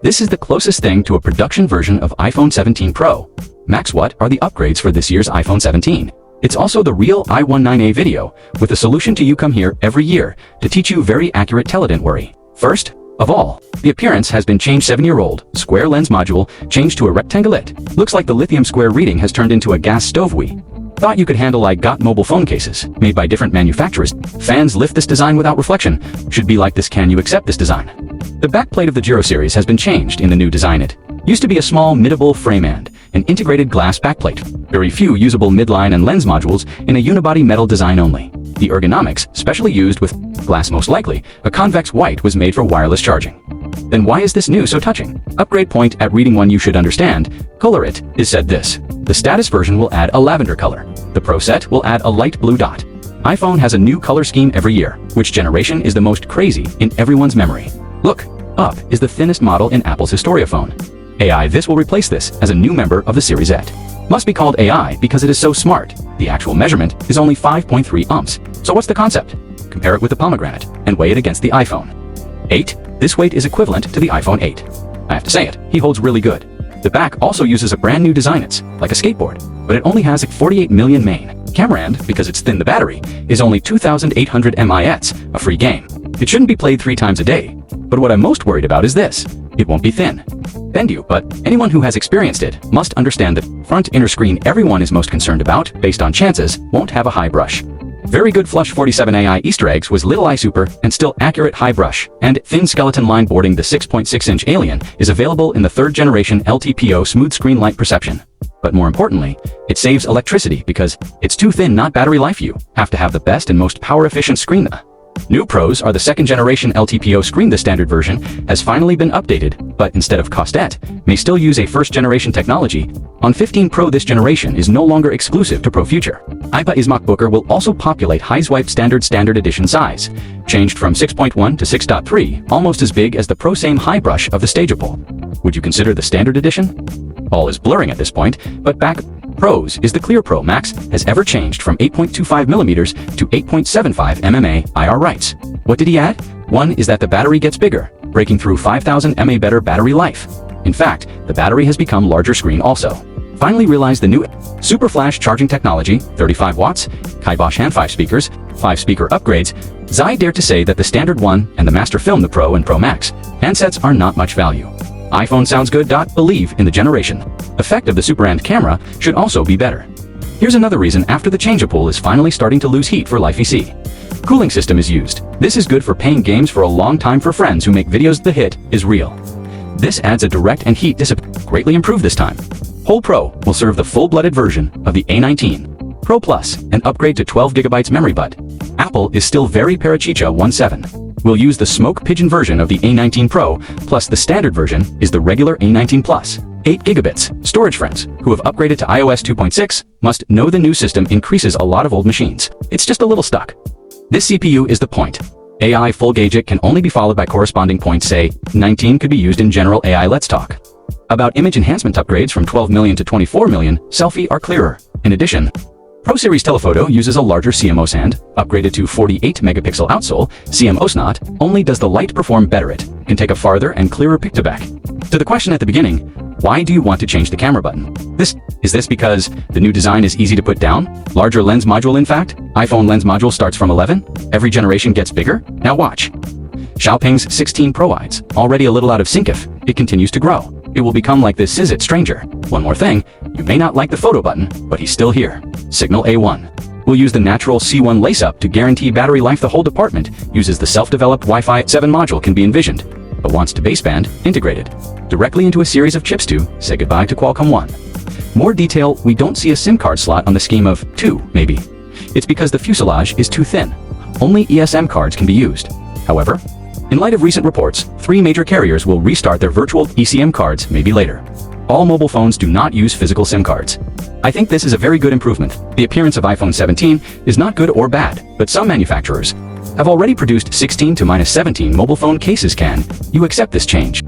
This is the closest thing to a production version of iPhone 17 Pro. Max, what are the upgrades for this year's iPhone 17? It's also the real i19A video, with a solution to you come here every year to teach you very accurate don't worry. First of all, the appearance has been changed. 7-year-old square lens module changed to a rectangle. It looks like the lithium square reading has turned into a gas stove. We thought you could handle like got mobile phone cases made by different manufacturers. Fans lift this design without reflection. Should be like this. Can you accept this design? The backplate of the Giro series has been changed in the new design. It used to be a small midable frame and an integrated glass backplate. Very few usable midline and lens modules in a unibody metal design only. The ergonomics, specially used with glass, most likely a convex white, was made for wireless charging. Then why is this new so touching? Upgrade point at reading one you should understand. Color it is said this. The status version will add a lavender color. The Pro set will add a light blue dot. iPhone has a new color scheme every year. Which generation is the most crazy in everyone's memory? Look up is the thinnest model in Apple's Historia phone. AI, this will replace this as a new member of the Series 8. Must be called AI because it is so smart. The actual measurement is only 5.3 ohms. So what's the concept? Compare it with the pomegranate and weigh it against the iPhone 8. This weight is equivalent to the iPhone 8. I have to say it, he holds really good. The back also uses a brand new design. It's like a skateboard, but it only has a 48 million main camera, and because it's thin, the battery is only 2,800 mAh, a free game. It shouldn't be played 3 times a day. But what I'm most worried about is this. It won't be thin. Bend you, but anyone who has experienced it must understand that front inner screen everyone is most concerned about, based on chances, won't have a high brush. Very good flush 47AI Easter eggs was little eye super and still accurate high brush, and thin skeleton line boarding. The 6.6-inch Alien is available in the 3rd generation LTPO smooth screen light perception. But more importantly, it saves electricity because it's too thin, not battery life. You have to have the best and most power efficient screen. The new Pros are the 2nd generation LTPO screen. The standard version has finally been updated, but instead of Costet, may still use a 1st generation technology. On 15 Pro, this generation is no longer exclusive to Pro Future. iPa is MacBooker will also populate high swipe standard edition size, changed from 6.1 to 6.3, almost as big as the Pro. Same high brush of the Stageable. Would you consider the standard edition? All is blurring at this point, but back Pros is the Clear Pro. Max has ever changed from 8.25mm to 8.75 mm IR writes. What did he add? One is that the battery gets bigger, breaking through 5,000 mAh better battery life. In fact, the battery has become larger screen also. Finally realized the new Super Flash charging technology, 35 watts, Kibosh hand 5 speakers, 5 speaker upgrades. Zai dared to say that the standard one and the Master Film, the Pro and Pro Max handsets are not much value. iPhone sounds good. Believe in the generation. Effect of the Super and camera should also be better. Here's another reason after the changeable is finally starting to lose heat for Life EC. Cooling system is used. This is good for playing games for a long time for friends who make videos. The hit is real. This adds a direct and heat dissipation. Greatly improved this time. Whole Pro will serve the full-blooded version of the A19 Pro Plus and upgrade to 12GB memory, but Apple is still very Parachicha 17. We'll use the Smoke Pigeon version of the A19 Pro, plus the standard version is the regular A19 Plus. 8GB storage. Friends who have upgraded to iOS 2.6 must know the new system increases a lot of old machines. It's just a little stuck. This CPU is the point. AI full gauge. It can only be followed by corresponding points. Say 19 could be used in general AI. Let's talk about image enhancement upgrades from 12 million to 24 million. Selfie are clearer. In addition, Pro Series Telephoto uses a larger CMOS and, upgraded to 48 megapixel outsole, CMOS not only does the light perform better, it can take a farther and clearer pic to back. To the question at the beginning, why do you want to change the camera button? Is this because the new design is easy to put down? Larger lens module. In fact, iPhone lens module starts from 11. Every generation gets bigger. Now watch. Xiaoping's 16 Pro eyes, already a little out of sync. If it continues to grow, it will become like this. Is it stranger? One more thing, you may not like the photo button, but he's still here. Signal A1 will use the natural C1 lace-up to guarantee battery life. The whole department uses the self-developed Wi-Fi 7 module can be envisioned, but wants to baseband integrated directly into a series of chips to say goodbye to Qualcomm 1. More detail, we don't see a SIM card slot on the scheme of 2, maybe. It's because the fuselage is too thin. Only ESM cards can be used. However, in light of recent reports, 3 major carriers will restart their virtual eSIM cards maybe later. All mobile phones do not use physical SIM cards. I think this is a very good improvement. The appearance of iPhone 17 is not good or bad, but some manufacturers have already produced 16 to -17 mobile phone cases. Can you accept this change?